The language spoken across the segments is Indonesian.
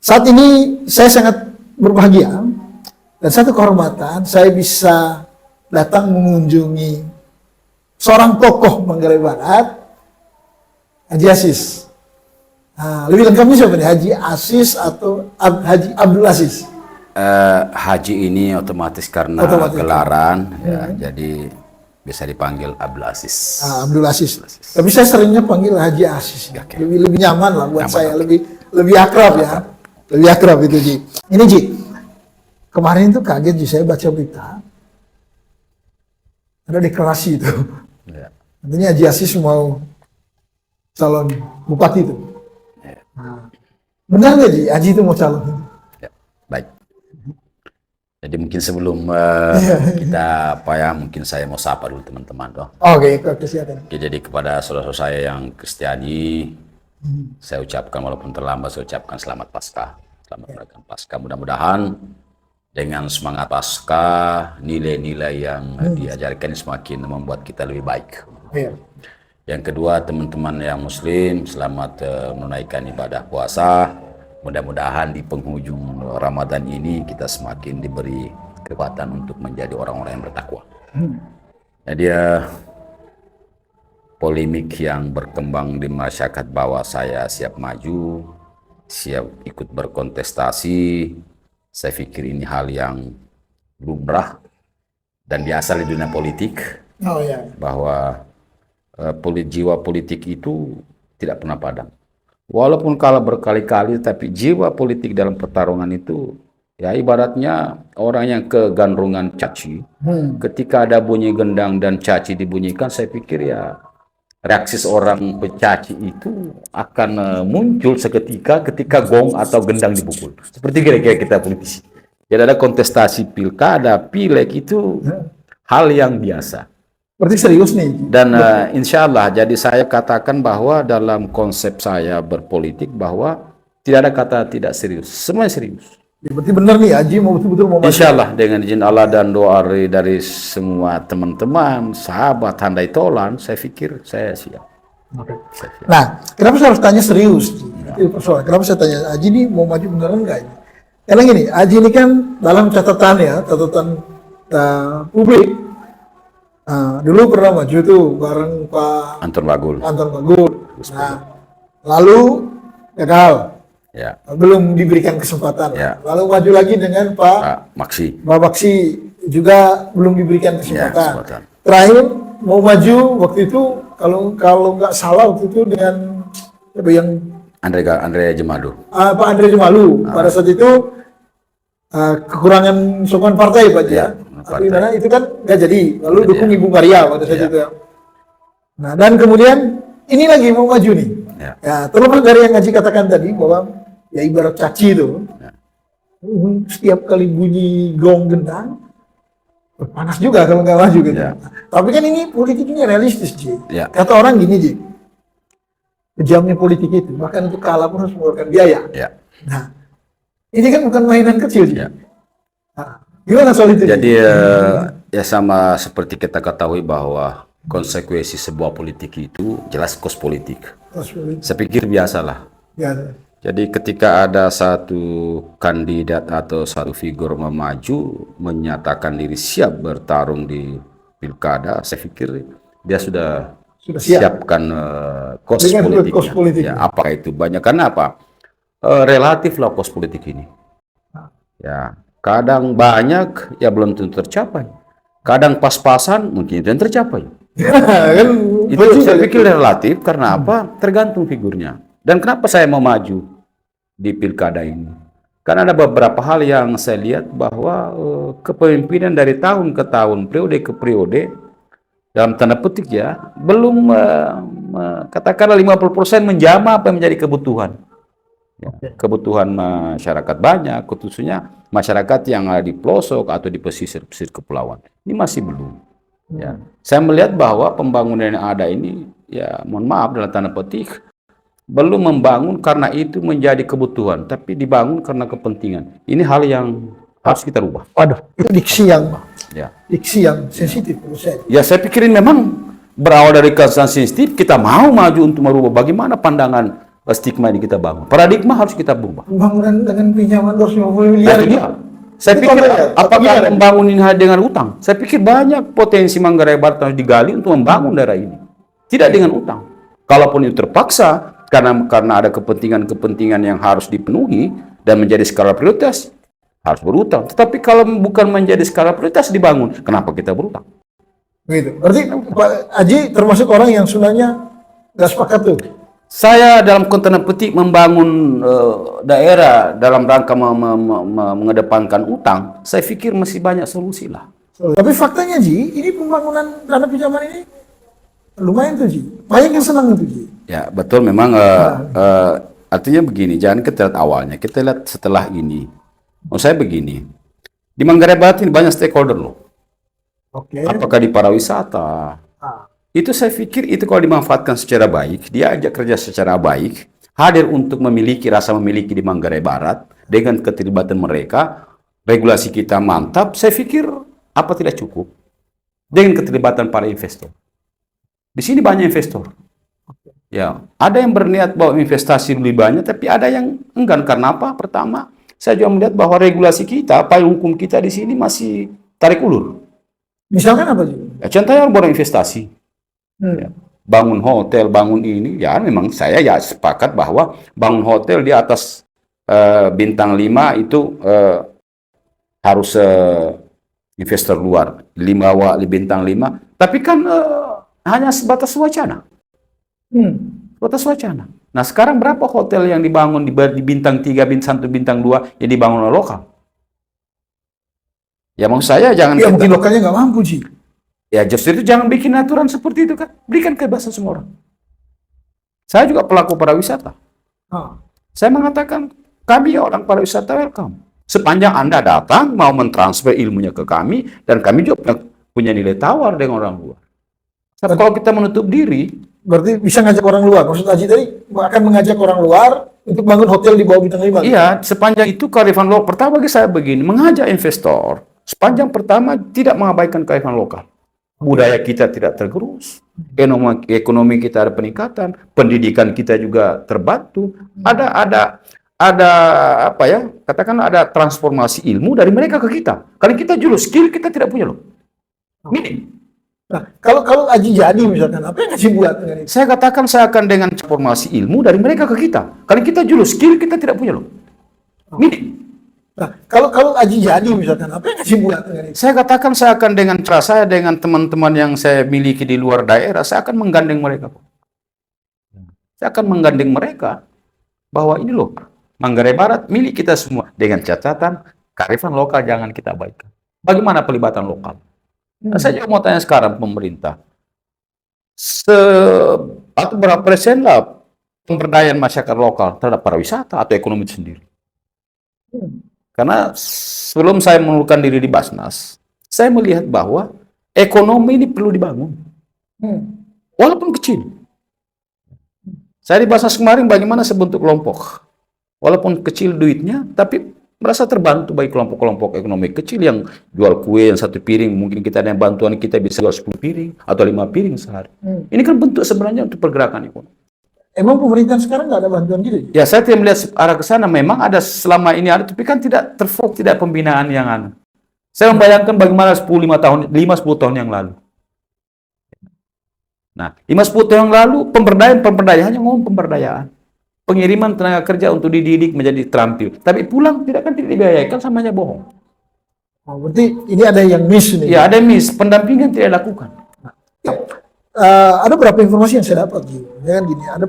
Saat ini saya sangat berbahagia dan satu kehormatan saya bisa datang mengunjungi seorang tokoh Manggarai Barat, Haji Asis. Nah, lebih lengkapnya siapa nih? Haji Asis atau Haji Abdul Asis? Haji ini otomatis karena gelaran, ya, jadi bisa dipanggil Abdul Asis. Abdul Asis. Tapi saya seringnya panggil Haji Asis. Okay. Lebih nyaman lah buat nyaman, saya, okay. lebih akrab ya. Lebih akrab itu, Ji. Ini, Ji. Kemarin itu kaget, Ji, saya baca berita. Ada deklarasi itu. Ya. Artinya Haji Asis mau calon bupati itu. Ya. Nah, benar nggak, Ji? Haji itu mau calon? Ya, baik. Jadi mungkin sebelum kita mungkin saya mau sapa dulu teman-teman toh. Oke, silakan. Jadi kepada saudara-saudara saya yang Kristiani, saya ucapkan walaupun terlambat, saya ucapkan selamat Paskah, selamat merayakan Paskah. Mudah-mudahan dengan semangat Paskah, nilai-nilai yang diajarkan semakin membuat kita lebih baik. Ya. Yang kedua, teman-teman yang Muslim, selamat menunaikan ibadah puasa. Mudah-mudahan di penghujung Ramadan ini kita semakin diberi kekuatan untuk menjadi orang-orang yang bertakwa. Jadi polemik yang berkembang di masyarakat bahwa saya siap maju, siap ikut berkontestasi, saya pikir ini hal yang lumrah dan biasa di dunia politik. Oh, ya. Bahwa jiwa politik itu tidak pernah padam. Walaupun kalah berkali-kali, tapi jiwa politik dalam pertarungan itu, ya ibaratnya orang yang kegandrungan caci. Ketika ada bunyi gendang dan caci dibunyikan, saya pikir ya reaksi seorang pecaci itu akan muncul seketika ketika gong atau gendang dipukul. Seperti kira-kira kita politisi. Jadi ada kontestasi pilkada, pileg itu hal yang biasa. Berarti serius nih. Dan insya Allah, jadi saya katakan bahwa dalam konsep saya berpolitik bahwa tidak ada kata tidak serius, semuanya serius. Ya, berarti benar nih, Haji mau betul-betul mau maju. Insya Allah dengan izin Allah dan doa dari semua teman-teman, sahabat, handai tolan, saya pikir saya siap. Okay. Nah, kenapa saya harus tanya serius? Itu persoalan. Kenapa saya tanya, Haji ini mau maju beneran nggak ini? Karena gini, Haji ini kan dalam catatan publik. Nah, dulu pernah maju tuh bareng Pak Anton Bagul. Nah, lalu gagal. Ya. Belum diberikan kesempatan. Ya. Lalu maju lagi dengan Pak Maksi. Pak Maksi juga belum diberikan kesempatan. Ya, terakhir mau maju waktu itu kalau nggak salah waktu itu dengan siapa yang Andre Jemadu. Pak Andre Jemalu. Pada saat itu kekurangan sokongan partai Pak ya. Tapi mana itu kan nggak jadi. Lalu dukung Ibu Maria pada saat itu. Nah, dan kemudian ini lagi mau maju nih. Ya, terlepas dari yang Haji katakan tadi bahwa ya ibarat caci itu. Setiap kali bunyi gong gendang panas juga kalau nggak maju gitu. Tapi kan ini politiknya realistis, Ji. Kata orang gini, Ji. Kejamnya politik itu, bahkan untuk kalah pun harus mengeluarkan biaya. Nah, ini kan bukan mainan kecil, Ji. Nah, gimana soal itu? Jadi ya sama seperti kita ketahui bahwa konsekuensi sebuah politik itu jelas kos politik. Saya pikir biasalah. Jadi ketika ada satu kandidat atau satu figur memaju menyatakan diri siap bertarung di pilkada, saya pikir dia sudah siapkan kos politiknya. Ya, apakah itu banyak? Karena apa? Relatiflah kos politik ini. Ya. Kadang banyak, ya belum tentu tercapai. Kadang pas-pasan, mungkin itu yang tercapai. Itu saya pikir relatif, karena apa? Tergantung figurnya. Dan kenapa saya mau maju di pilkada ini? Karena ada beberapa hal yang saya lihat bahwa kepemimpinan dari tahun ke tahun, periode ke periode, dalam tanda petik ya, belum katakanlah 50% menjamah apa yang menjadi kebutuhan. Ya, kebutuhan masyarakat banyak, khususnya masyarakat yang ada di pelosok atau di pesisir-pesisir kepulauan. Ini masih belum. Ya. Saya melihat bahwa pembangunan yang ada ini, ya mohon maaf dalam tanda petik, belum membangun karena itu menjadi kebutuhan, tapi dibangun karena kepentingan. Ini hal yang harus kita rubah. Waduh, itu diksi yang sensitif menurut saya. Ya, saya pikirin memang berawal dari kesan sensitif, kita mau maju untuk merubah bagaimana pandangan stigma ini kita bangun. Paradigma harus kita ubah. Pembangunan dengan pinjaman 250 miliar Itu itu. dia. Saya Itu pikir contohnya. apakah Gimana? membangun ini hanya dengan utang? Saya pikir banyak potensi Manggarai Barat harus digali untuk membangun daerah ini. Tidak dengan utang. Kalaupun itu terpaksa karena ada kepentingan-kepentingan yang harus dipenuhi dan menjadi skala prioritas, harus berutang. Tetapi kalau bukan menjadi skala prioritas dibangun, kenapa kita berutang? Gitu. Berarti Pak Aji termasuk orang yang sebenarnya nggak sepakat tuh. Saya dalam konten petik membangun daerah dalam rangka mengedepankan utang, saya pikir masih banyak solusi lah. Tapi faktanya Ji, ini pembangunan dana pinjaman ini lumayan tuh Ji. Banyak yang senang tuh Ji. Ya betul, memang artinya begini, jangan kita lihat awalnya, kita lihat setelah ini. Menurut saya begini, di Manggarai Barat ini banyak stakeholder loh. Oke. Apakah di pariwisata? Itu saya pikir itu kalau dimanfaatkan secara baik, dia ajak kerja secara baik, hadir untuk memiliki rasa memiliki di Manggarai Barat dengan keterlibatan mereka, regulasi kita mantap. Saya pikir apa tidak cukup dengan keterlibatan para investor. Di sini banyak investor. Ya, ada yang berniat bahwa investasi lebih banyak, tapi ada yang enggan. Karena apa? Pertama, saya juga melihat bahwa regulasi kita, payung hukum kita di sini masih tarik ulur. Misalkan apa Ji? Ya, contohnya orang investasi, ya, bangun hotel, bangun ini, ya memang saya ya sepakat bahwa bangun hotel di atas bintang 5 itu harus investor luar, bintang 5, tapi kan hanya sebatas wacana. Sebatas wacana. Nah sekarang berapa hotel yang dibangun di bintang 3, bintang 1, bintang 2 yang dibangun oleh lokal? Ya maksud saya jangan Ya mungkin lokalnya nggak mampu Ji. ya justru itu jangan bikin aturan seperti itu kan. Berikan kebebasan semua orang. Saya juga pelaku pariwisata. Saya mengatakan kami orang pariwisata welcome. Sepanjang Anda datang mau mentransfer ilmunya ke kami dan kami juga punya nilai tawar dengan orang luar. Tapi kalau kita menutup diri, berarti bisa ngajak orang luar. Maksud Aji tadi akan mengajak orang luar untuk bangun hotel di bawah bintang 5. iya, sepanjang itu kearifan lokal. Pertama bagi saya begini, mengajak investor, sepanjang pertama tidak mengabaikan kearifan lokal. Budaya kita tidak tergerus, ekonomi kita ada peningkatan, pendidikan kita juga terbantu. Ada apa ya? Katakan ada transformasi ilmu dari mereka ke kita. Kalau kita jual skill kita tidak punya loh. Minim. Nah, kalau Aji jadi misalkan, apa yang Aji buat dengan itu? Saya katakan saya akan dengan transformasi ilmu dari mereka ke kita. Kalau kita jual skill kita tidak punya loh. Minim. Nah, kalau Aji jadi misalkan, apa yang Aji buat dengan itu? Saya katakan saya akan dengan cara saya, dengan teman-teman yang saya miliki di luar daerah, saya akan menggandeng mereka. Saya akan menggandeng mereka bahwa ini loh, Manggarai Barat milik kita semua. Dengan catatan, kearifan lokal jangan kita abaikan. Bagaimana pelibatan lokal? Nah, saya juga mau tanya sekarang pemerintah. Atau berapa persen lah pemberdayaan masyarakat lokal terhadap pariwisata atau ekonomi itu sendiri? Karena sebelum saya mengundurkan diri di Basnas, saya melihat bahwa ekonomi ini perlu dibangun. Walaupun kecil. Saya di Basnas kemarin bagaimana sebentuk kelompok. Walaupun kecil duitnya, tapi merasa terbantu bagi kelompok-kelompok ekonomi kecil yang jual kue yang 1 piring, mungkin kita ada yang bantuan kita bisa jual 10 piring atau 5 piring sehari. Ini kan bentuk sebenarnya untuk pergerakan ekonomi. Emang pemerintah sekarang nggak ada bantuan gitu? Ya saya tidak melihat arah ke sana. Memang ada selama ini ada, tapi kan tidak tidak pembinaan yang anu. Saya membayangkan bagaimana 5-10 tahun yang lalu. Nah, 5-10 tahun yang lalu pemberdayaan hanya ngomong pemberdayaan. Pengiriman tenaga kerja untuk dididik menjadi terampil. Tapi pulang tidak dibiayakan, samanya bohong. Oh, berarti ini ada yang miss nih. Ya, ada miss. Pendampingan tidak dilakukan. Ada beberapa informasi yang saya dapat gitu. Ya kan gini, ada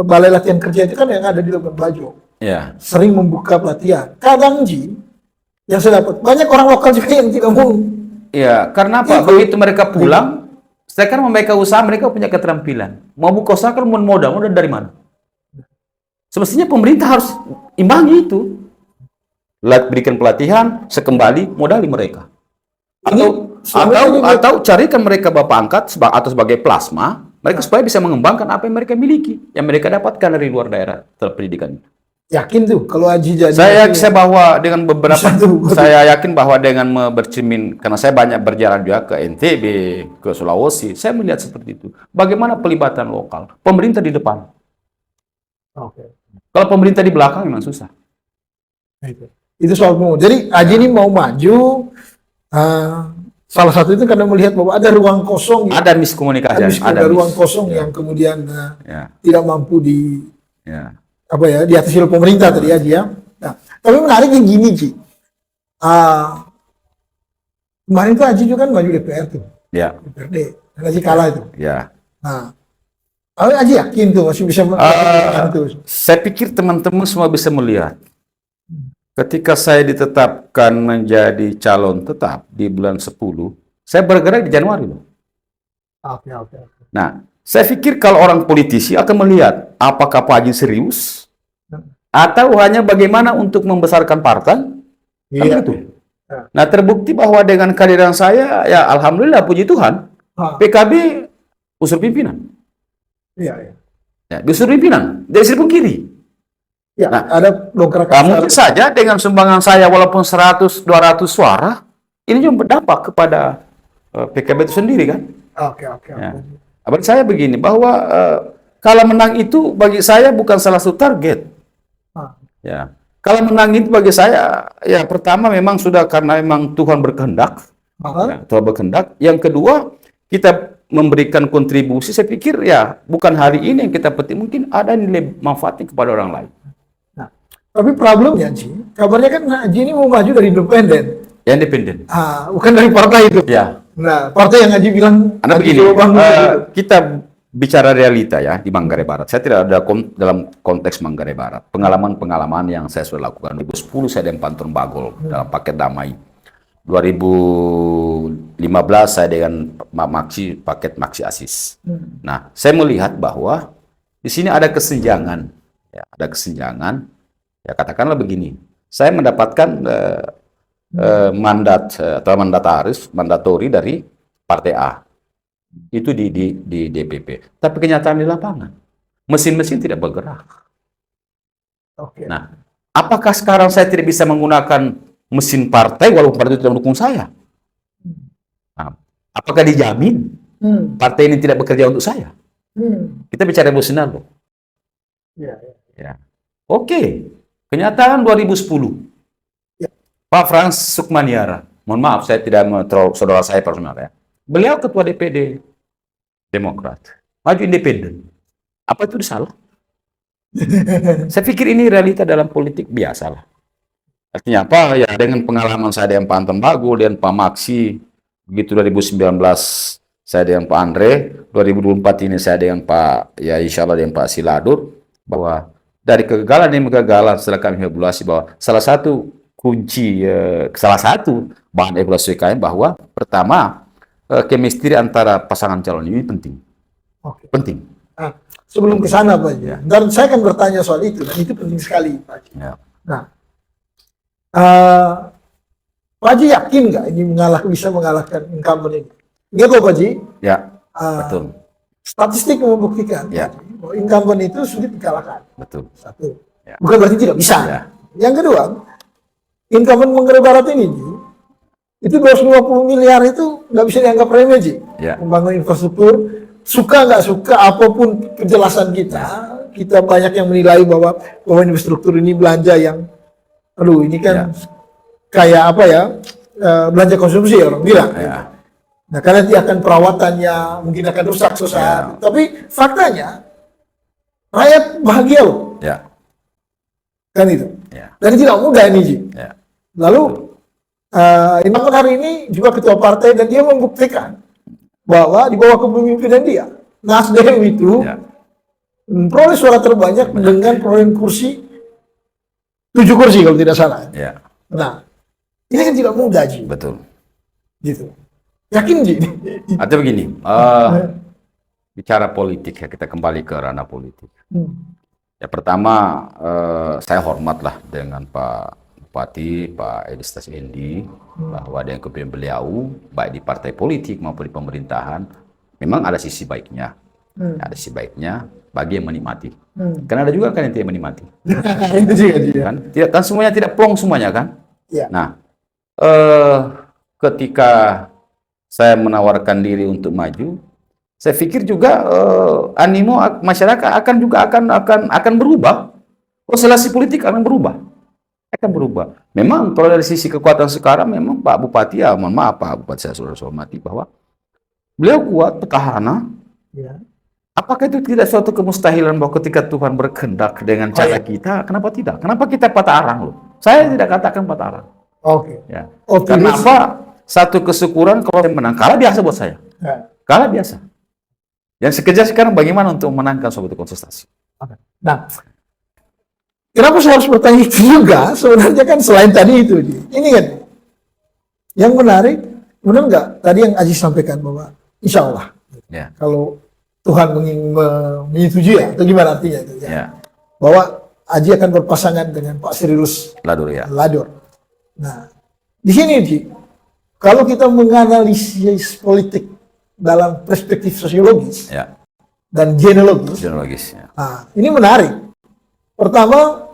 balai latihan kerja itu kan yang ada di Labuan Bajo. Ya. Sering membuka pelatihan. Kadang Ji, yang saya dapat banyak orang lokal juga yang tidak mau. Ya, karena apa? Begitu mereka pulang, saya kan mereka usaha, mereka punya keterampilan. Mau buka usaha kan modal dari mana? Semestinya pemerintah harus imbangi itu. Berikan pelatihan, sekembali modali mereka. Atau carikan mereka bapak angkat atau sebagai plasma, mereka supaya bisa mengembangkan apa yang mereka miliki, yang mereka dapatkan dari luar daerah pendidikan. Yakin tuh kalau Aji jadi. Saya bahwa dengan saya yakin bahwa dengan bercermin, karena saya banyak berjalan juga ke NTB, ke Sulawesi, saya melihat seperti itu. Bagaimana pelibatan lokal, pemerintah di depan. Oke. Kalau pemerintah di belakang memang susah. Itu soal mau. Jadi Aji ini mau maju, salah satu itu karena melihat bahwa ada ruang kosong. Ada miskomunikasi. Ada ruang kosong yang kemudian tidak mampu diatasi oleh pemerintah tadi Aji ya. Nah, tapi menariknya gini Ji. Kemarin itu Aji juga kan maju DPR tuh. Ya. DPRD. Dan Aji kalah itu. Ya. Nah, Aji yakin tuh masih bisa melakukan itu. Saya pikir teman-teman semua bisa melihat. Ketika saya ditetapkan menjadi calon tetap di bulan 10, saya bergerak di Januari loh. Oke. Nah, saya pikir kalau orang politisi akan melihat apakah Pak Haji serius atau hanya bagaimana untuk membesarkan partai. Kan begitu. Nah, terbukti bahwa dengan kehadiran saya, ya alhamdulillah puji Tuhan, PKB usul pimpinan. Iya. Ya, usul pimpinan dari sisi kiri. Ya, nah, ada dongkrak mungkin saja dengan sumbangan saya walaupun 100-200 suara, ini juga berdampak kepada PKB itu sendiri kan. Oke. Ya. Bagi saya begini, bahwa kalau menang itu bagi saya bukan salah satu target. Ya. Kalau menang itu bagi saya, ya pertama memang sudah karena memang Tuhan berkehendak. Ya, Tuhan berkehendak. Yang kedua, kita memberikan kontribusi, saya pikir ya bukan hari ini yang kita petik, mungkin ada nilai manfaatnya kepada orang lain. Nah, tapi problemnya Ji, kabarnya kan Haji ini mau maju dari independen. Ya, independen. Bukan dari partai itu. Ya. Nah, partai yang Haji bilang. Anda begini, kita bicara realita ya di Manggarai Barat. Saya tidak ada dalam konteks Manggarai Barat. Pengalaman-pengalaman yang saya sudah lakukan. 2010 saya dengan Pantun Bagol dalam paket damai. 2015 saya dengan paket Maksi Asis. Nah, saya melihat bahwa di sini ada kesenjangan. Ya, ada kesenjangan. Ya, katakanlah begini. Saya mendapatkan mandatori dari Partai A. Itu di DPP. Tapi kenyataan di lapangan, mesin-mesin tidak bergerak. Nah, apakah sekarang saya tidak bisa menggunakan mesin partai walaupun partai itu tidak mendukung saya? Nah, apakah dijamin partai ini tidak bekerja untuk saya? Kita bicara emosional loh. Ya. Oke. Kenyataan 2010. Pak Frans Sukmaniara, mohon maaf saya tidak terlalu saudara saya personal ya. Beliau ketua DPD Demokrat, maju independen. Apa itu salah? Saya pikir ini realita dalam politik biasa lah. Artinya apa? Ya dengan pengalaman saya dengan Pak Anton Bagul, dengan Pak Maksi, begitu 2019 saya dengan Pak Andre, 2024 ini saya dengan Pak, ya insya Allah dengan Pak Siladur, bahwa dari kegagalan demi kegagalan setelah kami evaluasi bahwa salah satu kunci, salah satu bahan evaluasi kami bahwa pertama, chemistry antara pasangan calon ini penting. Penting. Sebelum ke sana Pak Haji, dan saya akan bertanya soal itu, dan itu penting sekali Pak Haji. Nah, Pak Haji yakin nggak ini bisa mengalahkan incumbent ini? Iya kok Pak Haji? Ya, betul. Statistik membuktikan bahwa incumbent itu sulit dikalahkan. Betul. Satu. Bukan berarti tidak bisa. Yang kedua, incumbent Manggarai Barat ini, itu 250 miliar itu nggak bisa dianggap remeh, Ji. Membangun infrastruktur, suka nggak suka, apapun penjelasan kita banyak yang menilai bahwa infrastruktur ini belanja yang, ini kan kayak apa ya, belanja konsumsi orang bilang. Nah, karena dia akan perawatannya mungkin akan rusak sesaat. Tapi faktanya, rakyat bahagia loh. Kan itu. Dan tidak mudah ini, Ji. Lalu, Incumbent hari ini juga ketua partai dan dia membuktikan bahwa di bawah kepemimpinan dia, Nasdem itu memperoleh suara terbanyak dengan perolehan kursi 7 kursi kalau tidak salah. Nah, ini kan tidak mudah, Ji. Betul. Gitu. Yakin, Ji? Artinya begini, bicara politik ya, kita kembali ke ranah politik. Ya pertama, saya hormatlah dengan Pak Bupati, Pak Edi Stasiendi, bahwa dengan kepemimpinan beliau, baik di partai politik maupun di pemerintahan, memang ada sisi baiknya. Ada sisi baiknya bagi yang menikmati. Karena ada juga kan yang tidak menikmati. Itu juga, kan semuanya tidak plong semuanya kan. Nah, ketika saya menawarkan diri untuk maju, saya pikir juga animo masyarakat akan berubah. Konstelasi politik akan berubah. Memang kalau dari sisi kekuatan sekarang, memang Pak Bupati, ya mohon maaf Pak Bupati, saya sudah hormati bahwa beliau kuat petahana. Ya. Apakah itu tidak suatu kemustahilan bahwa ketika Tuhan berkehendak dengan cara kita, kenapa tidak? Kenapa kita patah arang loh? Saya tidak katakan patah arang. Oke. Ya. Optimis. Kenapa? Satu kesyukuran kalau saya menang, kalah biasa buat saya. Ya. Kalah biasa. Yang sekejar sekarang bagaimana untuk memenangkan suatu kontestasi. Oke. Nah, kenapa saya harus bertanya itu juga? Sebenarnya kan selain tadi itu, ini kan yang menarik, benar nggak? Tadi yang Aziz sampaikan bahwa insya Allah, Ya. kalau Tuhan menyetujui ya, atau gimana artinya itu ya? Ya. Bahwa Aji akan berpasangan dengan Pak Srirus Ladur ya. Ladur. Nah, di sini Ji, kalau kita menganalisis politik dalam perspektif sosiologis Ya. dan genealogis, Genealogis. Ya. nah, ini menarik. Pertama,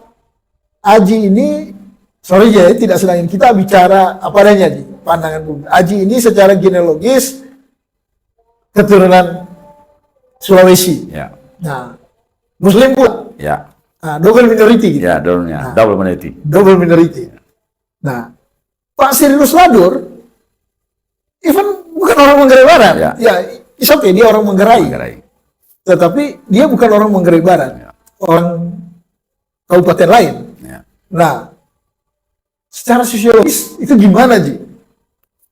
Aji ini, sorry ya, tidak sedang kita bicara apa adanya Ji, pandangan publik. Aji ini secara genealogis keturunan Sulawesi. Ya. Nah, Muslim pula. Ya. Nah, double minority gitu. Ya, Nah. double minority. Double minority. Nah, Pak Srirus Ladur, even bukan orang Manggarai Barat. Ya. It's okay, dia orang Manggarai. Manggarai. Tetapi dia bukan orang Manggarai Barat. Ya. Orang kabupaten lain. Ya. Nah, secara sosiologis itu gimana, Ji?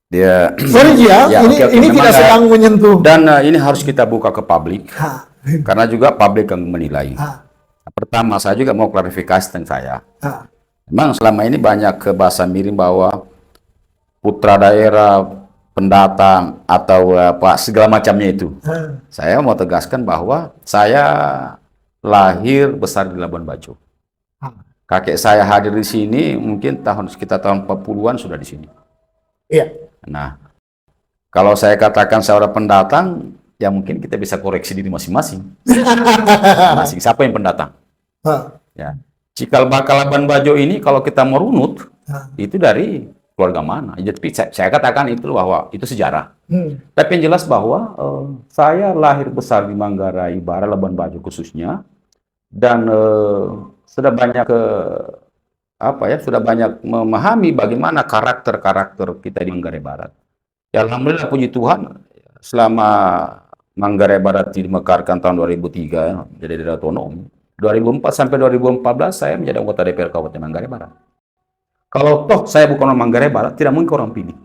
Dia Sorry, Ji ya, Ya, ini oke. ini Memang tidak sedang menyentuh. dan ini harus kita buka ke publik Ha. karena juga publik yang menilai. Ha. Pertama, saya juga mau klarifikasi tentang saya. Ha. Memang selama ini banyak ke bahasa miring bahwa putra daerah, pendatang atau apa segala macamnya itu. Ha. Saya mau tegaskan bahwa saya lahir besar di Labuan Bajo. Ha. Kakek saya hadir di sini mungkin sekitar tahun 40-an sudah di sini. Iya. Nah, kalau saya katakan saya orang pendatang, ya mungkin kita bisa koreksi diri masing-masing. Siapa yang pendatang? Ha. Ya. Cikal bakal Labuan Bajo ini kalau kita mau runut, Ha. itu dari keluarga mana? Jadi saya katakan itu bahwa itu sejarah. Hmm. Tapi yang jelas bahwa saya lahir besar di Manggarai Barat, Labuan Bajo khususnya, dan sudah banyak sudah banyak memahami bagaimana karakter kita di Manggarai Barat. Ya, alhamdulillah puji Tuhan, selama Manggarai Barat dimekarkan tahun 2003 ya, jadi daerah otonom. 2004 sampai 2014 saya menjadi anggota DPR Kabupaten Manggarai Barat. Kalau toh saya bukan orang Manggarai Barat, tidak mungkin orang pilih.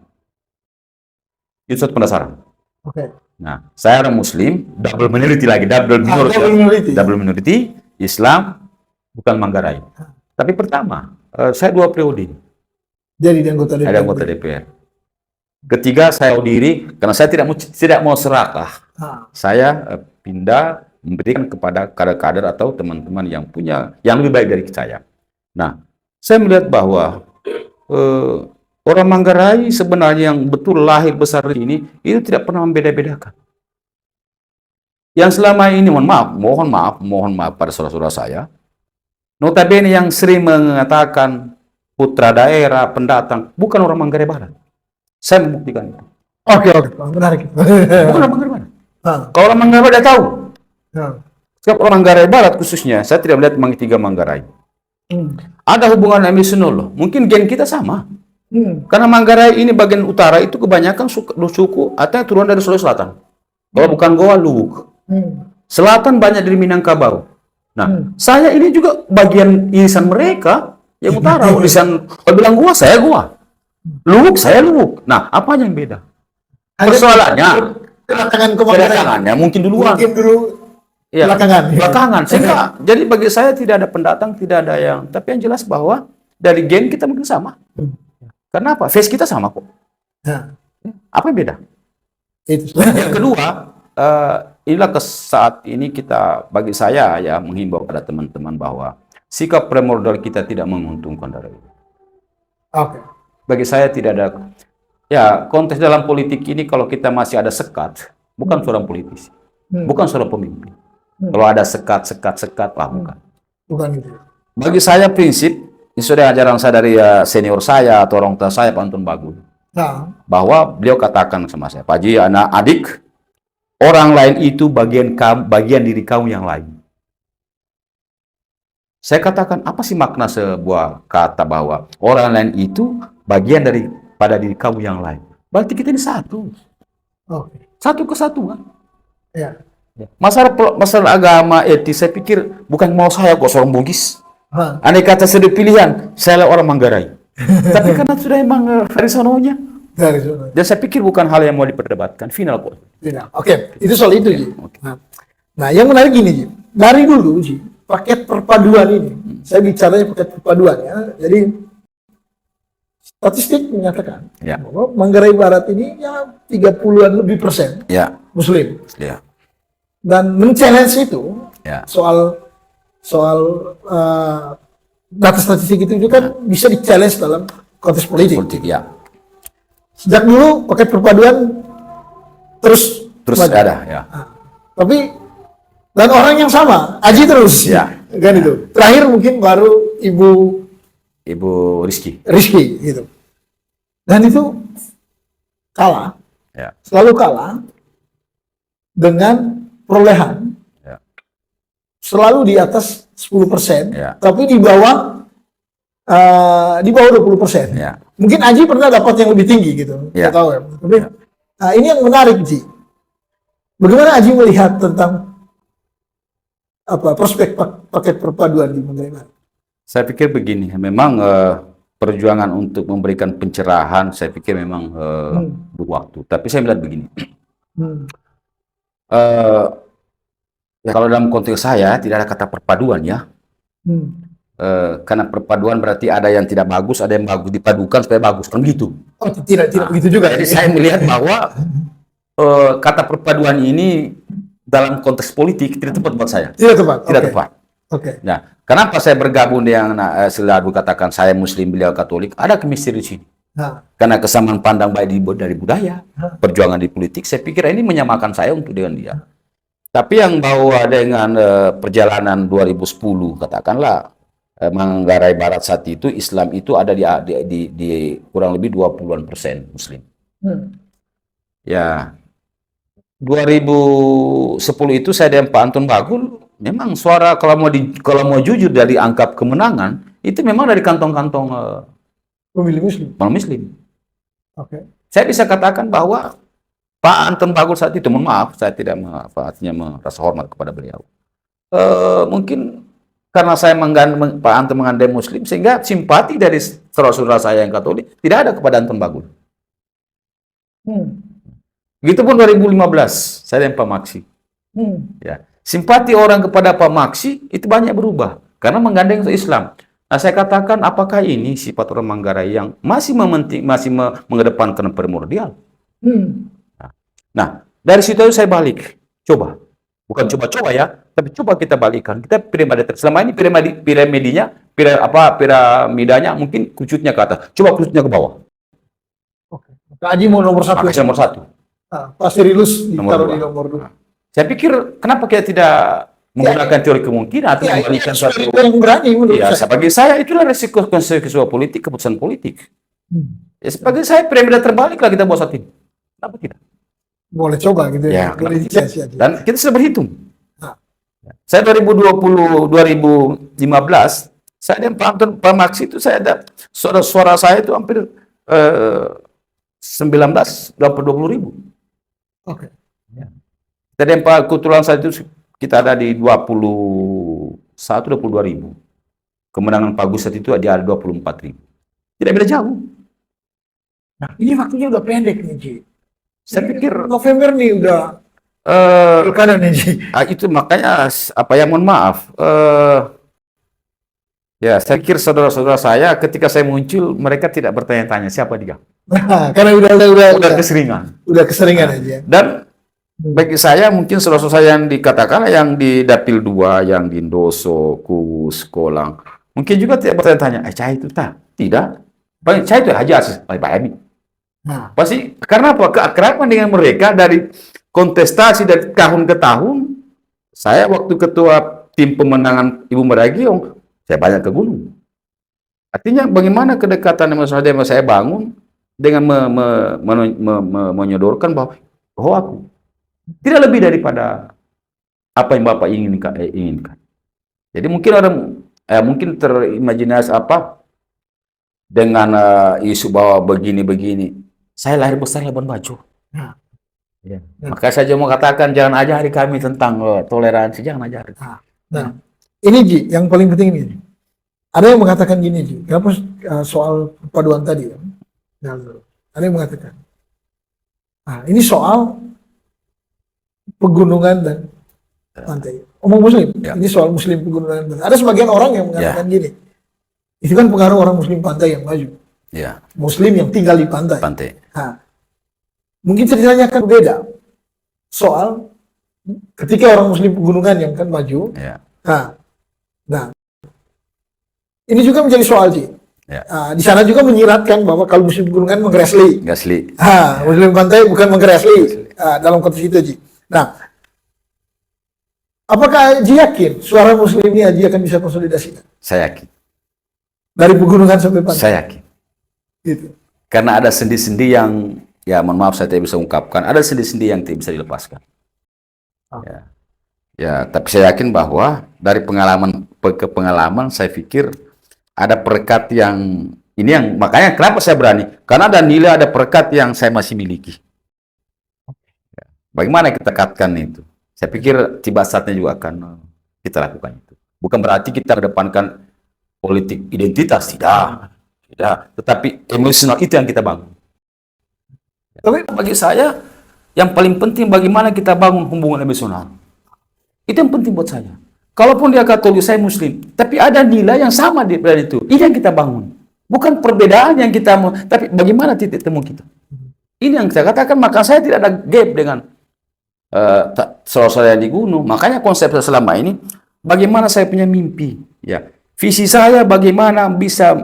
Itu suatu pendasaran. Oke. Nah, saya orang Muslim, double minority lagi, double minority, Islam, bukan Manggarai. Tapi pertama, saya 2 periode. Jadi di anggota DPR. Ada anggota DPR. Ketiga, saya diri, karena saya tidak mau serakah. Ha. Saya pindah memberikan kepada kader-kader atau teman-teman yang lebih baik dari saya. Nah, saya melihat bahwa orang Manggarai sebenarnya yang betul lahir besar di sini itu tidak pernah membeda-bedakan. Yang selama ini, mohon maaf pada saudara-saudara saya, notabene yang sering mengatakan putra daerah, pendatang, bukan orang Manggarai Barat. Saya membuktikan itu. Oke, menarik. Bukan orang Manggarai Barat. Ha. Kalau orang Manggarai Barat, tahu. Ha. Sebab orang Manggarai Barat khususnya, saya tidak melihat tiga Manggarai. Hmm. Ada hubungan emosional, mungkin gen kita sama. Hmm. Karena Manggarai ini bagian utara itu kebanyakan suku atau turunan dari Sulawesi Selatan. Kalau bukan Goa, Luwuk. Hmm. Selatan banyak dari Minangkabau. Nah, saya ini juga bagian irisan mereka yang utara. Irisan, kalau bilang Goa, saya Goa. Luwuk, saya Luwuk. Nah, apa yang beda? Persoalannya, kedatangannya mungkin duluan. Mungkin dulu Ya, belakangan. belakangan. Sehingga, jadi bagi saya tidak ada pendatang, tidak ada yang. Tapi yang jelas bahwa dari gen kita mungkin sama. Karena apa? Face kita sama kok. Nah, Apa yang beda? itu. Yang kedua, inilah saat ini kita, bagi saya ya menghimbau pada teman-teman bahwa sikap primordial kita tidak menguntungkan dari itu. Oke. Bagi saya tidak ada, ya konteks dalam politik ini kalau kita masih ada sekat, bukan seorang politisi, bukan seorang pemimpin. Kalau ada sekat, wah bukan. Bukan itu. Bagi saya prinsip, ini sudah ajaran saya dari senior saya atau orang tua saya, Pak Antun Bagul. Nah, Bahwa beliau katakan sama saya, Pak Haji, anak adik, orang lain itu bagian diri kamu yang lain. Saya katakan, apa sih makna sebuah kata bahwa orang lain itu bagian daripada diri kamu yang lain? Berarti kita ini satu. Satu kesatuan. Ya. Masalah agama, etis, saya pikir bukan mau saya kok seorang Bugis. Andai kata saya pilihan, saya orang Manggarai. Tapi karena sudah emang dari sononya. Dan saya pikir bukan hal yang mau diperdebatkan. Final kok. Oke, itu soal itu, Ji. Nah, yang menarik gini, Ji. Dari dulu, Ji, paket perpaduan ini, saya bicaranya paket perpaduan ya. Jadi statistik menyatakan bahwa Manggarai Barat ini ya 30-an lebih persen Muslim. Dan men-challenge itu soal data statistik itu juga kan bisa di-challenge dalam konteks politik. Sejak dulu paket perpaduan terus ada ya. Tapi dan orang yang sama, Aji terus, kan itu. Terakhir mungkin baru Ibu Rizky, gitu. Dan itu kalah, selalu kalah dengan perolehan, selalu di atas 10%, tapi di bawah 20%. Mungkin Aji pernah dapat yang lebih tinggi gitu, nggak tahu ya. Tapi ini yang menarik, Ji. Bagaimana Aji melihat tentang prospek paket perpaduan di Manggarai Barat? Saya pikir begini, memang perjuangan untuk memberikan pencerahan, saya pikir memang butuh waktu. Tapi saya melihat begini, kalau dalam konteks saya tidak ada kata perpaduan ya, karena perpaduan berarti ada yang tidak bagus, ada yang bagus dipadukan supaya bagus, kan gitu. Oh, tidak begitu juga. Jadi saya melihat bahwa kata perpaduan ini dalam konteks politik tidak tepat buat saya. Tidak tepat. Nah, kenapa saya bergabung dengan selalu katakan saya Muslim, beliau Katolik? Ada kemisteri di sini. Karena kesamaan pandang baik dari budaya, perjuangan di politik. Saya pikir ini menyamakan saya untuk dengan dia. Tapi yang bawa dengan perjalanan 2010, katakanlah Manggarai Barat saat itu Islam itu ada di kurang lebih 20% Muslim. Ya. 2010 itu saya dan Pak Anton Bagul, memang suara kalau mau jujur dari angka kemenangan itu memang dari kantong-kantong pemilih Muslim. Saya bisa katakan bahwa Pak Anton Bagul saat itu, mohon maaf, saya tidak artinya merasa hormat kepada beliau. Mungkin karena saya Pak Anton mengandai Muslim, sehingga simpati dari saudara-saudara saya yang Katolik tidak ada kepada Anton Bagul. Begitupun 2015, saya dan Pak Maksi. Ya. Simpati orang kepada Pak Maksi itu banyak berubah, karena menggandeng Islam. Nah, saya katakan, apakah ini sifat orang Manggarai yang masih mengedepankan primordial? Nah, dari situ saya balik. Coba. Bukan coba-coba ya, tapi coba kita balikkan. Kita piramida. Selama ini piramidanya mungkin kerucutnya ke atas. Coba kerucutnya ke bawah. Kak Aji mau nomor 1. Nomor 1. Pak Sirilus ditaruh di nomor 2. Saya pikir kenapa kita tidak menggunakan teori kemungkinan atau membalikan suatu yang berani menurut saya. Bagi saya itulah resiko konsekuensi politik, keputusan politik. Ya, sebagai saya piramida terbalik lah kita buat saat ini. Kenapa tidak? Boleh coba gitu ya. Boleh dan kita sudah berhitung. Saya 2015 saya dan Pak Maksi itu saya ada suara saya itu hampir 20 ribu. Tadi Pak kebetulan saat itu kita ada di 22 ribu. Kemenangan Pak Gus saat itu ada 24 ribu. Tidak beda jauh. Nah, ini waktunya udah pendek nih, Ji. Saya pikir November nih udah pilkada nih, Ji. Itu makanya mohon maaf. Ya, saya pikir saudara-saudara saya ketika saya muncul mereka tidak bertanya-tanya siapa dia. Nah, karena udah keseringan. Udah keseringan aja. Dan bagi saya mungkin saudara-saudara saya yang dikatakan yang di Dapil 2, yang di Indoso, Kus, Kolang, mungkin juga tidak bertanya-tanya, Cahaya itu tidak. Cahaya itu aja Pak Emi. Pasti karena apa? Keakraban dengan mereka dari kontestasi dari tahun ke tahun. Saya waktu ketua tim pemenangan Ibu Meragiong, saya banyak ke gunung. Artinya bagaimana kedekatan yang saya bangun dengan menyodorkan bahwa aku Tidak lebih daripada apa yang Bapak inginkan. Jadi mungkin orang mungkin terimajinasi apa dengan isu bahwa begini-begini. Saya lahir besar Labuan Bajo. Nah, Ya. Maka saya mau katakan jangan ajari kami tentang toleransi, jangan ajari. nah, ini Ji, yang paling penting ini. Ada yang mengatakan gini Ji, kenapa soal perpaduan tadi ya? Nah, ada yang mengatakan, ini soal pegunungan dan pantai. Omong Muslim, ini soal Muslim pegunungan dan pantai. Ada sebagian orang yang mengatakan gini, itu kan pengaruh orang Muslim pantai yang maju. Muslim yang tinggal di pantai. Mungkin ceritanya akan beda soal ketika orang Muslim pegunungan yang kan maju. Nah, ini juga menjadi soal Ji. Di sana juga menyiratkan bahwa kalau Muslim pegunungan menggeresli. Muslim pantai bukan menggeresli dalam konteks itu Ji. Nah, apakah Ji yakin suara Muslim ini Ji akan bisa konsolidasikan? Saya yakin. Dari pegunungan sampai pantai. Saya yakin. Gitu. Karena ada sendi-sendi yang, ya mohon maaf saya tidak bisa ungkapkan, ada sendi-sendi yang tidak bisa dilepaskan. Ya, tapi saya yakin bahwa dari pengalaman ke pengalaman saya pikir ada perekat yang ini yang makanya kenapa saya berani, karena ada nilai, ada perekat yang saya masih miliki. Bagaimana kita katakan itu? Saya pikir tiba saatnya juga akan kita lakukan itu. Bukan berarti kita kedepankan politik identitas, tidak. Tetapi emosional itu yang kita bangun. Tapi bagi saya, yang paling penting bagaimana kita bangun hubungan emosional. Itu yang penting buat saya. Kalaupun dia Katolik, saya Muslim, tapi ada nilai yang sama di itu. Ini yang kita bangun. Bukan perbedaan yang kita mau, tapi bagaimana titik temu kita. Ini yang saya katakan, maka saya tidak ada gap dengan saudara-saudara di gunung. Makanya konsep saya selama ini, bagaimana saya punya mimpi. Ya, visi saya bagaimana bisa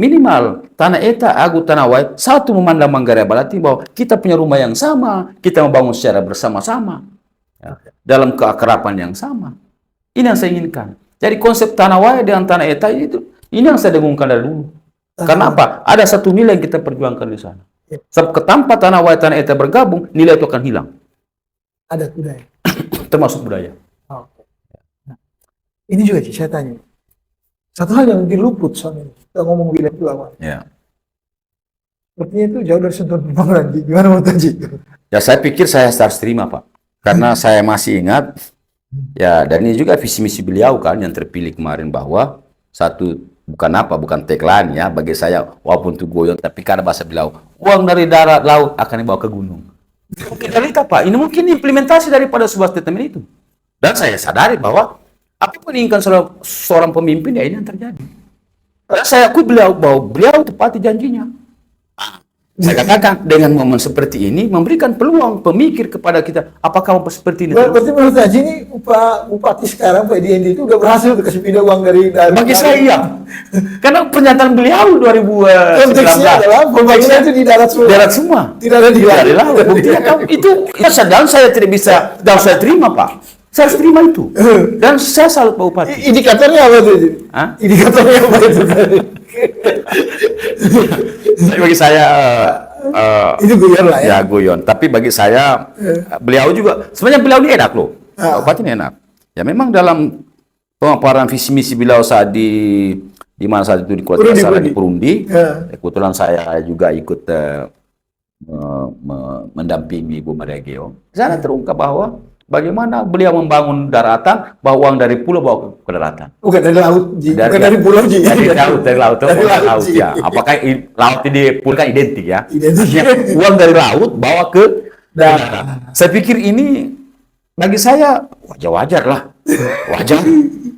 minimal tanah eta, agu tanah wai, satu memandang Manggarai Balati bahwa kita punya rumah yang sama, kita membangun secara bersama-sama, dalam keakraban yang sama. Ini yang saya inginkan. Jadi konsep tanah wai dengan tanah eta itu, ini yang saya dengungkan dari dulu. Karena apa? Ada satu nilai yang kita perjuangkan di sana. Sebab tanpa tanah wai tanah eta bergabung, nilai itu akan hilang. Ada budaya. Termasuk budaya. Nah, ini juga saya tanya. Satu hal yang mungkin luput soal ini. Kita ngomong wilayah itu awal. Sepertinya itu jauh dari sentuhan pembangunan. Gimana menurut Haji? Ya saya pikir saya harus terima Pak. Karena saya masih ingat, ya dan ini juga visi misi beliau kan yang terpilih kemarin bahwa satu, bukan tagline ya bagi saya, walaupun itu goyang, tapi karena bahasa beliau, uang dari darat laut akan dibawa ke gunung. Kita lihat Pak, ini mungkin implementasi daripada sebuah statement itu. Dan saya sadari bahwa apapun yang inginkan seorang pemimpin, ya ini yang terjadi. Karena saya akui bahwa beliau tepati janjinya. Saya katakan dengan momen seperti ini memberikan peluang pemikir kepada kita, apakah mau seperti ini? Berarti menurut Haji ini Bupati sekarang Pak Endi itu udah berhasil kasih pindah uang dari bagi saya iya. Karena pernyataan beliau 2019 konteksnya adalah pembangunan itu di darat semua. Darat semua. Tidak ada di laut. Buktinya itu ya sedang saya tidak bisa, dan saya terima Pak. Saya harus terima itu. Dan saya salut Pak Bupati. Indikatornya apa itu? Indikatornya apa itu? Bagi saya itu guyon lah ya. Ya guyon. Tapi bagi saya beliau juga sebenarnya beliau ini enak loh. Pak Bupati ini enak. Ya memang dalam pemaparan visi misi beliau saat di mana saat itu di Kota Salah di Purundi. Kebetulan saya juga ikut mendampingi Ibu Maria Geong. Sana terungkap bahwa bagaimana beliau membangun daratan, bawa uang dari pulau bawa ke daratan. Bukan dari laut, bukan dari pulau, Ji. Dari laut, ya. Apakah laut ini pulau kan identik ya? Identik. Uang dari laut bawa ke daratan. Saya pikir ini bagi saya wajar lah, wajar.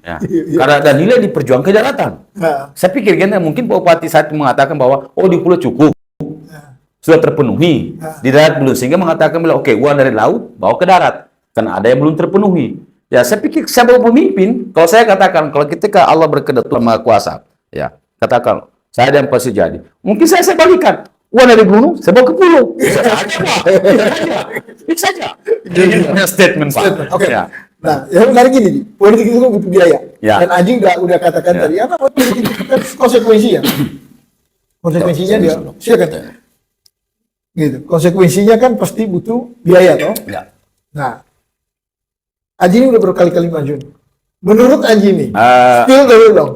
Ya. Karena ada nilai diperjuangkan ke daratan. Saya pikir kan mungkin Pak Bupati saat mengatakan bahwa di pulau cukup. Sudah terpenuhi. Di darat belum, sehingga mengatakan bilang oke, uang dari laut bawa ke darat. Karena ada yang belum terpenuhi. Ya, saya pikir saya bawa pemimpin, kalau saya katakan, kalau ketika Allah berkehendak Tuhan Maha Kuasa, ya, katakan, saya dan pasti jadi. Mungkin saya balikan. Uang dari gunung, saya bawa ke pulau. Bisa saja, Pak. Bisa saja. Ini statement, Pak. Oke. Ya. Nah, yang menarik gini, politik itu butuh biaya. Ya. Dan Anjing udah katakan tadi, apa politik itu kan konsekuensinya. Konsekuensinya dia, silakan. Gitu. Konsekuensinya kan pasti butuh biaya, toh. Ya. Nah, Aji ini udah berkali-kali maju. Menurut Aji ini, spill dulu dong.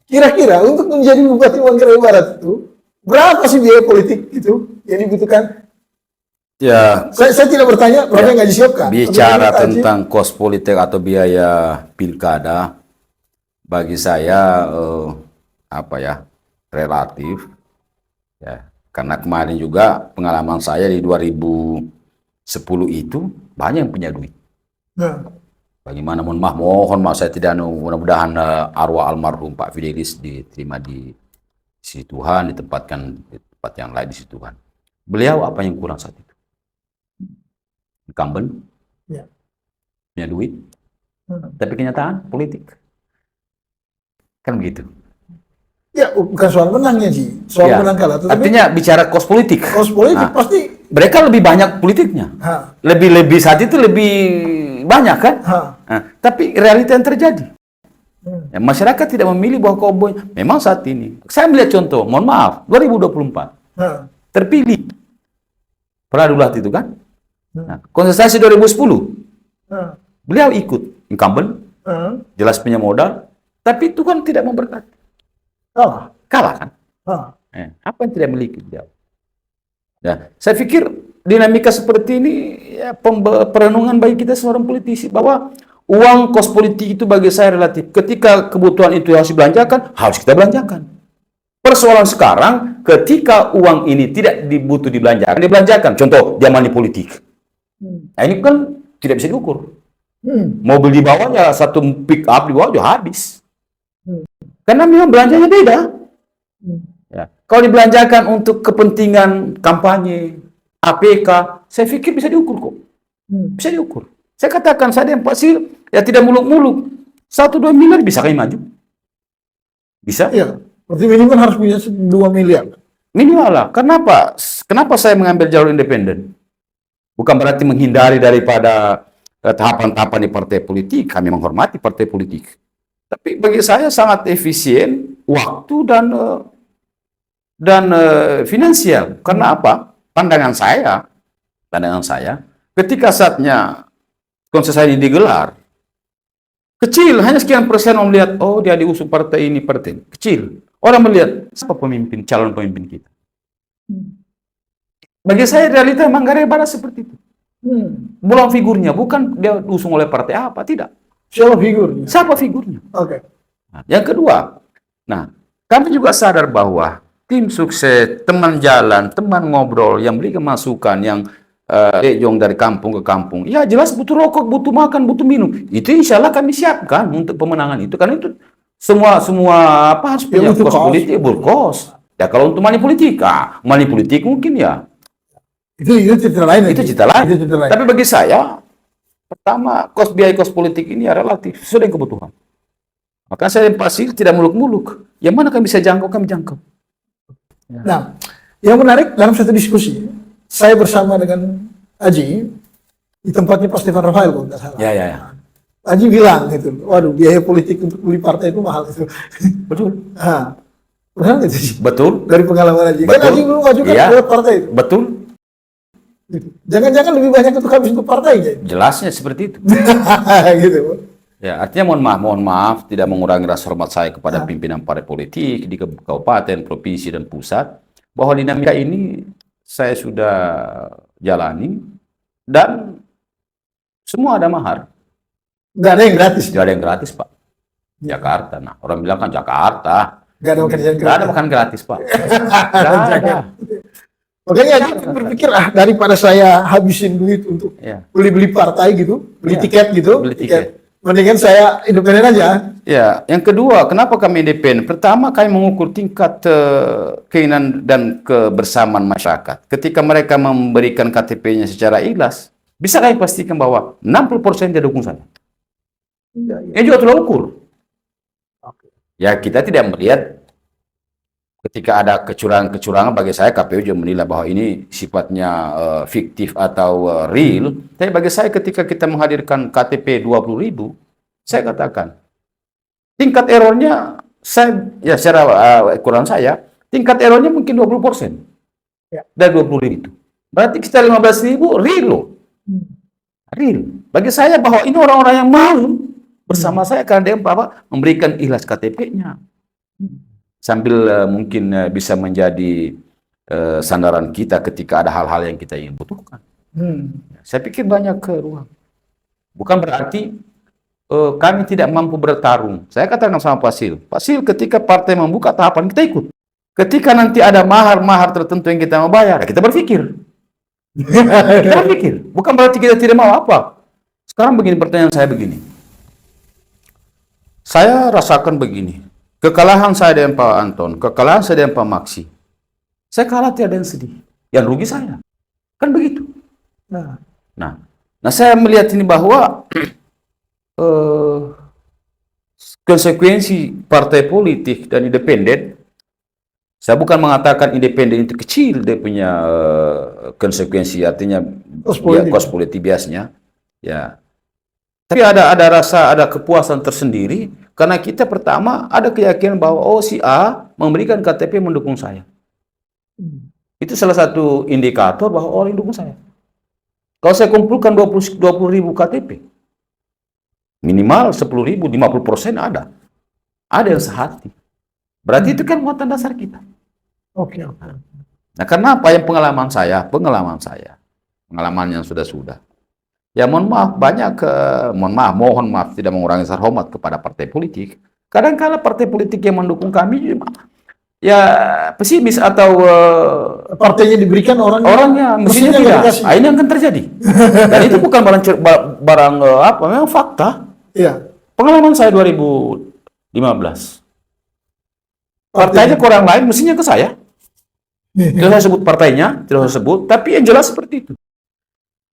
Kira-kira untuk menjadi Bupati Manggarai Barat itu berapa sih biaya politik itu yang dibutuhkan? Ya, Saya tidak bertanya berapa yang Aji siapkan. bicara tentang kos politik atau biaya pilkada, bagi saya relatif ya, karena kemarin juga pengalaman saya di 2010 itu banyak yang punya duit. Nah. Bagaimana mohon maaf saya tidak mudah-mudahan arwah almarhum Pak Fidelis diterima di sisi Tuhan, ditempatkan di tempat yang lain di sisi Tuhan. Beliau apa yang kurang saat itu? Incumbent, ya. Punya duit, tapi kenyataan politik. Kan begitu. Ya, bukan soal menangnya sih, soal menang kalah. Artinya bicara kos politik. Kos politik pasti. Mereka lebih banyak politiknya. Lebih saat itu lebih banyak kan? Tapi realita yang terjadi. Ya, masyarakat tidak memilih bahwa koboi. Memang saat ini, saya melihat contoh, mohon maaf, 2024 terpilih Pradulat itu kan? Kontestasi 2010, beliau ikut incumbent, jelas punya modal. Tapi itu kan tidak memberkati. Kalah kan? Apa yang tidak memiliki dia? Ya, saya pikir dinamika seperti ini ya, perenungan bagi kita seorang politisi bahwa uang kos politik itu bagi saya relatif. Ketika kebutuhan itu harus dibelanjakan, harus kita belanjakan. Persoalan sekarang, ketika uang ini tidak dibutuh dibelanjakan. Contoh, dia money politik. Nah, ini kan tidak bisa diukur. Mobil di bawahnya, satu pick up di bawah juga habis. Karena memang belanjanya beda. Ya. Kalau dibelanjakan untuk kepentingan kampanye, APK, saya pikir bisa diukur kok. Bisa diukur. Saya katakan, saya yang pasti ya tidak muluk-muluk. 1-2 miliar bisa kami maju. Bisa? Iya. Berarti minimal harus punya 2 miliar. Minimal lah. Kenapa? Kenapa saya mengambil jalur independen? Bukan berarti menghindari daripada tahapan-tahapan di partai politik. Kami menghormati partai politik. Tapi bagi saya sangat efisien waktu dan finansial. Karena apa? Pandangan saya, ketika saatnya kontestasi digelar, kecil, hanya sekian persen orang melihat, oh dia diusung partai ini, partai ini. Kecil. Orang melihat, siapa pemimpin, calon pemimpin kita? Bagi saya realita Manggarai Barat seperti itu. Bukan figurnya, bukan dia diusung oleh partai apa, tidak. Siapa figurnya? Siapa figurnya? Oke. Nah, yang kedua, kami juga sadar bahwa tim sukses, teman jalan, teman ngobrol, yang berikan masukan, yang Jong dari kampung ke kampung, ya jelas butuh rokok, butuh makan, butuh minum. Itu insya Allah kami siapkan untuk pemenangan itu. Karena itu semua apa harus punya kos politik, berkos. Ya kalau untuk money politik mungkin ya. Itu cerita lain. Itu cerita lain. Tapi bagi saya, pertama, biaya kos politik ini ya relatif sesuai dengan kebutuhan. Maka saya pasti tidak muluk-muluk. Yang mana kami bisa jangkau, kami jangkau. Nah, yang menarik dalam satu diskusi, saya bersama dengan Aji di tempatnya Pak Stefan Rafael, kalau tidak salah. Ya. Aji bilang gitu, waduh biaya politik untuk beli partai itu mahal itu. Betul. Benar itu sih. Betul. Dari pengalaman Aji. Betul. Kan Aji belum majukan buat partai itu. Betul. Jangan-jangan lebih banyak untuk habis untuk partainya. Jelasnya seperti itu. Gitu. Ya, artinya mohon maaf tidak mengurangi rasa hormat saya kepada pimpinan partai politik di kabupaten, provinsi dan pusat, bahwa dinamika ini saya sudah jalani dan semua ada mahar. Nggak ada yang gratis. Nggak ada yang gratis, Pak. Jakarta. Nah, orang bilang kan Jakarta. Nggak ada makan gratis. Nggak ada makan gratis, Pak. Nggak ada. Makanya Aji berpikir, daripada saya habisin duit untuk beli-beli partai gitu, beli tiket gitu, mendingan saya independen aja. Ya, yang kedua, kenapa kami independen? Pertama, kami mengukur tingkat keinginan dan kebersamaan masyarakat. Ketika mereka memberikan KTP-nya secara ikhlas, bisa kami pastikan bahwa 60% dia dukung saya. Ini juga telah ukur. Ya, kita tidak melihat ketika ada kecurangan-kecurangan. Bagi saya KPU juga menilai bahwa ini sifatnya fiktif atau real. Tapi bagi saya ketika kita menghadirkan KTP 20.000, saya katakan tingkat errornya secara ukuran saya, tingkat errornya mungkin 20% dari 20.000 itu. Berarti kita 15.000 real loh. Real. Bagi saya bahwa ini orang-orang yang mau bersama saya karena dia memberikan ikhlas KTP-nya. Sambil mungkin bisa menjadi sandaran kita ketika ada hal-hal yang kita ingin butuhkan. Saya pikir banyak ruang. Bukan berarti kami tidak mampu bertarung. Saya katakan sama Pak Sil, ketika partai membuka tahapan, kita ikut. Ketika nanti ada mahar-mahar tertentu yang kita mau bayar, kita berpikir. Kita berpikir. Bukan berarti kita tidak mau apa. Sekarang begini, pertanyaan saya begini. Saya rasakan begini, kekalahan saya dengan Pak Anton, kekalahan saya dengan Pak Maksi. Saya kalah tidak ada yang sedih, yang rugi saya. Kan begitu. Nah, saya melihat ini bahwa konsekuensi partai politik dan independen, saya bukan mengatakan independen itu kecil, dia punya konsekuensi, artinya kos politik biasanya, ya. Tapi ada kepuasan tersendiri karena kita pertama ada keyakinan bahwa si A memberikan KTP mendukung saya. Itu salah satu indikator bahwa orang mendukung saya. Kalau saya kumpulkan 20.000 KTP, minimal 10.000, 50% ada. Ada yang sehati. Berarti itu kan muatan dasar kita. Oke. Nah, karena apa yang pengalaman yang sudah. Ya mohon maaf, mohon maaf tidak mengurangi hormat kepada partai politik. Kadang-kala partai politik yang mendukung kami ya pesimis atau partainya diberikan orangnya mestinya tidak. Ini yang akan terjadi. Dan itu bukan barang memang fakta. Iya. Pengalaman saya 2015. Partainya ke orang lain, mestinya ke saya. Tidak saya sebut partainya, tidak saya sebut, tapi yang jelas seperti itu.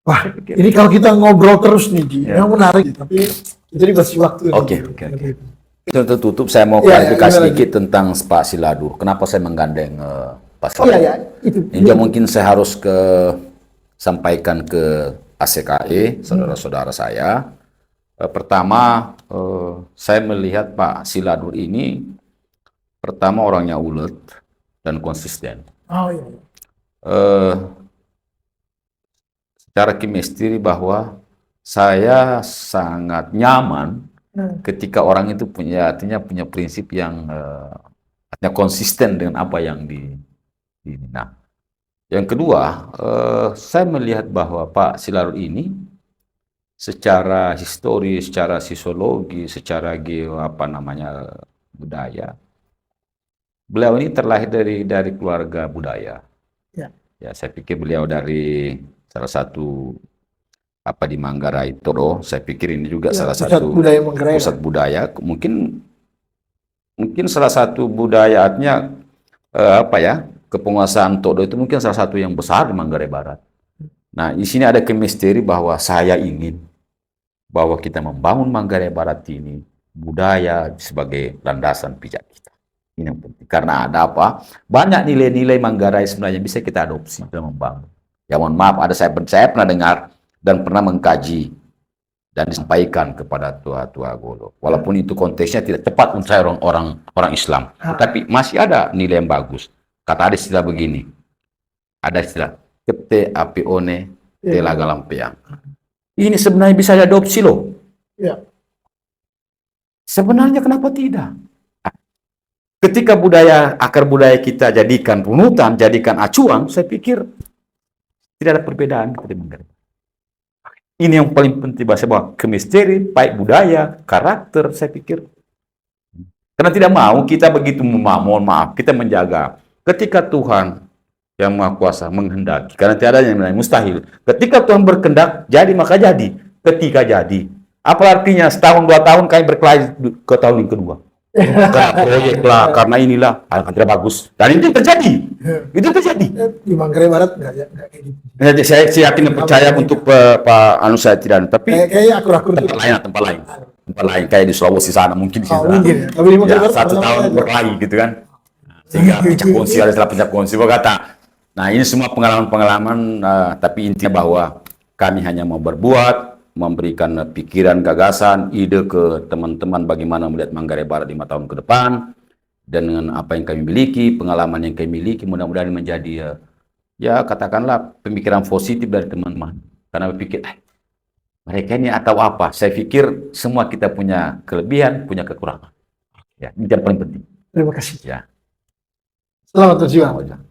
Wah, ini kalau kita ngobrol terus nih, Ji, yang menarik, tapi itu dikasih waktu. Oke. Untuk tutup, saya mau klarifikasi sedikit tentang Pak Siladur. Kenapa saya menggandeng Pak Siladur? Ini mungkin saya harus sampaikan ke ACKE, saudara-saudara saya. Pertama, saya melihat Pak Siladur ini, pertama orangnya ulet dan konsisten. Secara chemistry bahwa saya sangat nyaman ketika orang itu punya prinsip yang artinya konsisten dengan apa yang Nah, yang kedua, saya melihat bahwa Pak Siladur ini secara histori, secara sosiologi, secara budaya, beliau ini terlahir dari keluarga budaya. Ya, saya pikir beliau dari salah satu di Manggarai Toro, saya pikir ini juga salah satu pusat budaya, mungkin salah satu budaya, artinya kepenguasaan Todo itu mungkin salah satu yang besar di Manggarai Barat. Nah, di sini ada chemistry bahwa saya ingin bahwa kita membangun Manggarai Barat ini budaya sebagai landasan pijak kita. Ini yang penting, karena ada banyak nilai-nilai Manggarai sebenarnya bisa kita adopsi dalam membangun. Ya mohon maaf, saya pernah dengar dan pernah mengkaji dan disampaikan kepada tua-tua Golo. Walaupun itu konteksnya tidak tepat untuk saya orang Islam, tapi masih ada nilai yang bagus. Kata ada istilah begini, ada istilah kete api one telaga lampiang. Ini sebenarnya bisa diadopsi loh. Sebenarnya kenapa tidak? Ketika akar budaya kita jadikan runutan, jadikan acuan, saya pikir tidak ada perbedaan. Ini yang paling penting, bahwa chemistry, baik budaya, karakter, saya pikir. Karena tidak mau kita begitu, mohon maaf, kita menjaga. Ketika Tuhan yang Maha Kuasa menghendaki, karena tidak ada yang mustahil. Ketika Tuhan berkehendak, jadi maka jadi. Ketika jadi. Apa artinya setahun, 2 tahun kami berkelahi ke tahun yang kedua. Karena proyek lah, karena inilah, akan tidak bagus. Dan itu terjadi. Itu terjadi. Di Manggarai Barat nggak kayak gitu. Saya yakin dan percaya untuk Pak Anu saya tidak, tapi kayak akur-akur tempat lain kayak di Sulawesi sana mungkin di sana. Mungkin. Tapi di Manggarai Barat 1 tahun berkelahi gitu kan. Sehingga pecah kongsi, ada setelah pecah kongsi kata. Nah, ini semua pengalaman-pengalaman, tapi intinya bahwa kami hanya mau berbuat, memberikan pikiran, gagasan, ide ke teman-teman bagaimana melihat Manggarai Barat 5 tahun ke depan, dan dengan apa yang kami miliki, pengalaman yang kami miliki, mudah-mudahan menjadi ya katakanlah pemikiran positif dari teman-teman. Karena berpikir mereka ini atau apa? Saya pikir semua kita punya kelebihan, punya kekurangan. Ya, ini yang paling penting. Terima kasih. Ya. Selamat berjuang.